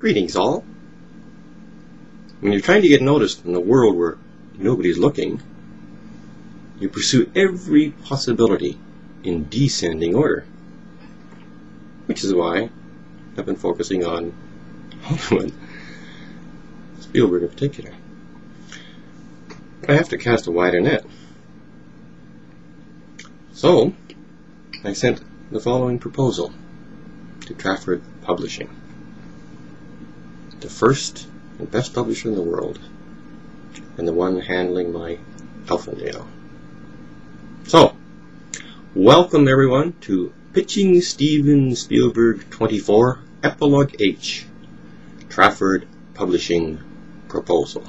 Greetings all. When you're trying to get noticed in a world where nobody's looking, you pursue every possibility in descending order. Which is why I've been focusing on Hollywood, Spielberg in particular. I have to cast a wider net. So, I sent the following proposal to Trafford Publishing, the first and best publisher in the world, and the one handling my Elfindale. So, welcome everyone to Pitching Steven Spielberg 24 Epilogue H, Trafford Publishing Proposal.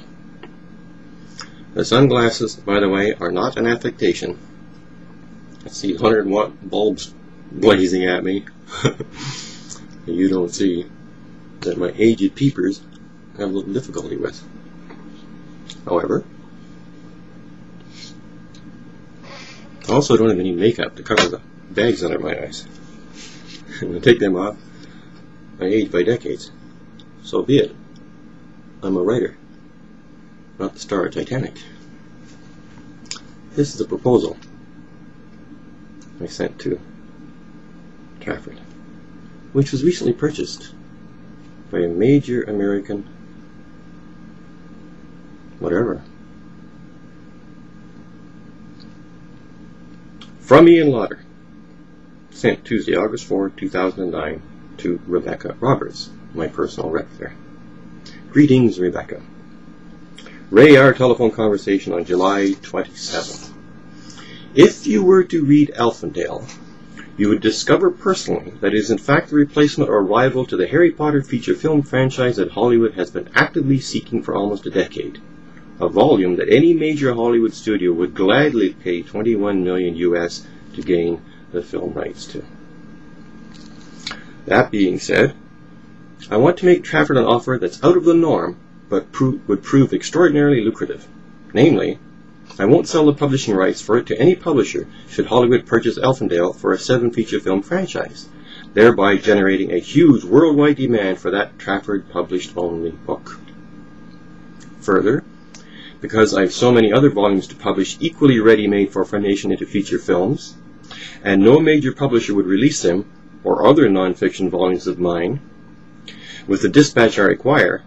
The sunglasses, by the way, are not an affectation. I see 100-watt bulbs blazing at me. You don't see that my aged peepers have a little difficulty with. However, I also don't have any makeup to cover the bags under my eyes. When I take them off, I age by decades. So be it. I'm a writer, not the star of Titanic. This is a proposal I sent to Trafford, which was recently purchased by a major American whatever. From Ian Lauder, sent Tuesday, August 4, 2009 to Rebecca Roberts, my personal rep there. Greetings, Rebecca. Ray, our telephone conversation on July 27th. If you were to read Elfindale, you would discover personally that it is in fact the replacement or rival to the Harry Potter feature film franchise that Hollywood has been actively seeking for almost a decade. A volume that any major Hollywood studio would gladly pay $21 million US to gain the film rights to. That being said, I want to make Trafford an offer that's out of the norm, but would prove extraordinarily lucrative. Namely, I won't sell the publishing rights for it to any publisher should Hollywood purchase Elfindale for a 7-feature film franchise, thereby generating a huge worldwide demand for that Trafford published only book. Further, because I have so many other volumes to publish equally ready-made for formation into feature films, and no major publisher would release them, or other non-fiction volumes of mine, with the dispatch I require,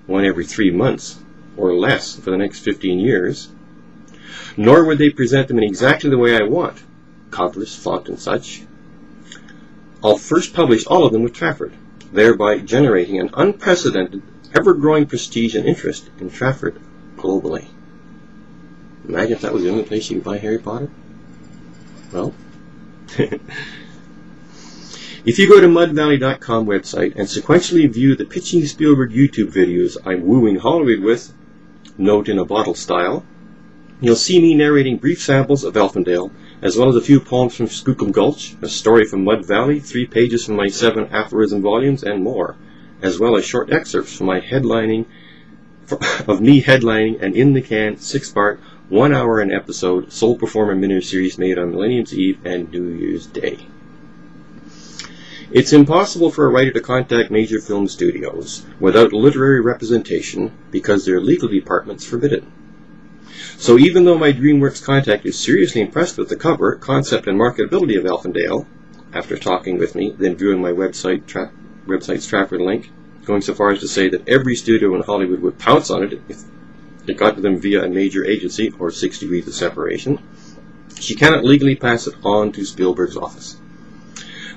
one every 3 months, or less for the next 15 years, nor would they present them in exactly the way I want, covers, font, and such. I'll first publish all of them with Trafford, thereby generating an unprecedented, ever-growing prestige and interest in Trafford globally. Imagine if that was the only place you could buy Harry Potter. Well, if you go to mudvalley.com website and sequentially view the Pitching Spielberg YouTube videos I'm wooing Hollywood with, note in a bottle style, you'll see me narrating brief samples of Elfindale, as well as a few poems from Schuylkill Gulch, a story from Mud Valley, 3 pages from my 7 aphorism volumes, and more, as well as short excerpts from my headlining an in-the-can 6-part, 1-hour an episode sole performer miniseries made on Millennium's Eve and New Year's Day. It's impossible for a writer to contact major film studios without literary representation because their legal departments forbid it. So even though my DreamWorks contact is seriously impressed with the cover, concept, and marketability of Elfindale, after talking with me, then viewing my website's Trafford link, going so far as to say that every studio in Hollywood would pounce on it if it got to them via a major agency or 6 degrees of separation, she cannot legally pass it on to Spielberg's office.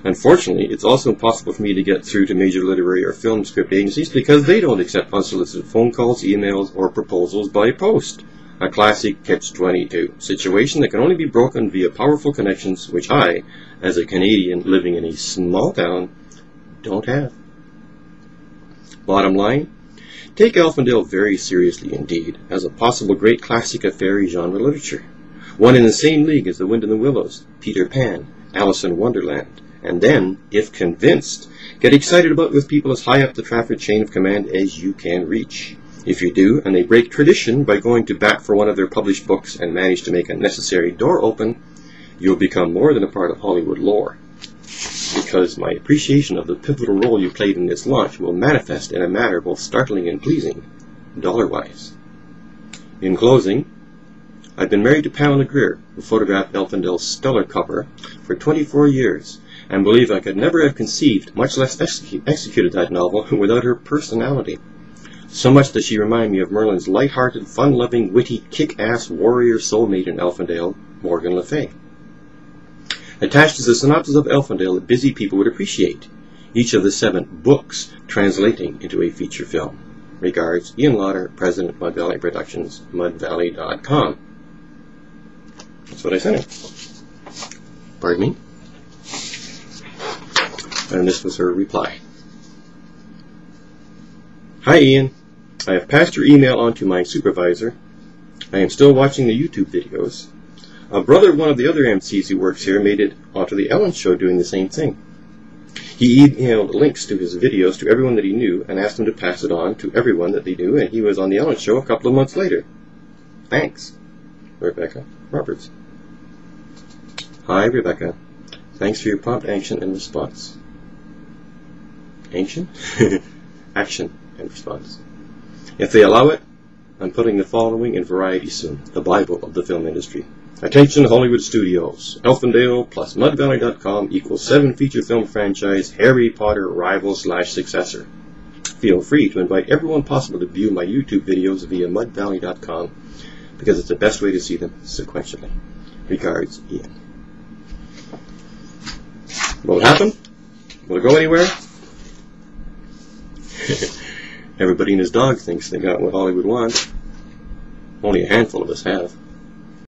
Unfortunately, it's also impossible for me to get through to major literary or film script agencies because they don't accept unsolicited phone calls, emails, or proposals by post. A classic catch-22 situation that can only be broken via powerful connections, which I, as a Canadian living in a small town, don't have. Bottom line, take Elfindale very seriously indeed as a possible great classic of fairy genre literature. One in the same league as The Wind in the Willows, Peter Pan, Alice in Wonderland, and then, if convinced, get excited about it with people as high up the Trafford chain of command as you can reach. If you do, and they break tradition by going to bat for one of their published books and manage to make a necessary door open, you'll become more than a part of Hollywood lore. because my appreciation of the pivotal role you played in its launch will manifest in a manner both startling and pleasing, dollar-wise. In closing, I've been married to Pamela Greer, who photographed Elfindale's stellar cover, for 24 years, and believe I could never have conceived, much less executed that novel, without her personality. So much does she remind me of Merlin's light-hearted, fun-loving, witty, kick-ass warrior soulmate in Elfindale, Morgan Le Fay. Attached is a synopsis of Elfindale that busy people would appreciate, each of the 7 books translating into a feature film. Regards, Ian Lauder, President, Mud Valley Productions, mudvalley.com. That's what I sent her. Pardon me? And this was her reply. Hi Ian, I have passed your email on to my supervisor. I am still watching the YouTube videos. A brother of one of the other MCs who works here made it onto the Ellen Show doing the same thing. He emailed links to his videos to everyone that he knew and asked them to pass it on to everyone that they knew, and he was on the Ellen Show a couple of months later. Thanks, Rebecca Roberts. Hi, Rebecca. Thanks for your prompt action and response. Action? Action and response. If they allow it, I'm putting the following in Variety soon, the Bible of the film industry. Attention Hollywood Studios. Elfindale plus mudvalley.com equals 7 feature film franchise Harry Potter rival/successor. Feel free to invite everyone possible to view my YouTube videos via mudvalley.com because it's the best way to see them sequentially. Regards, Ian. Will it happen? Will it go anywhere? Everybody and his dog thinks they got what Hollywood wants. Only a handful of us have.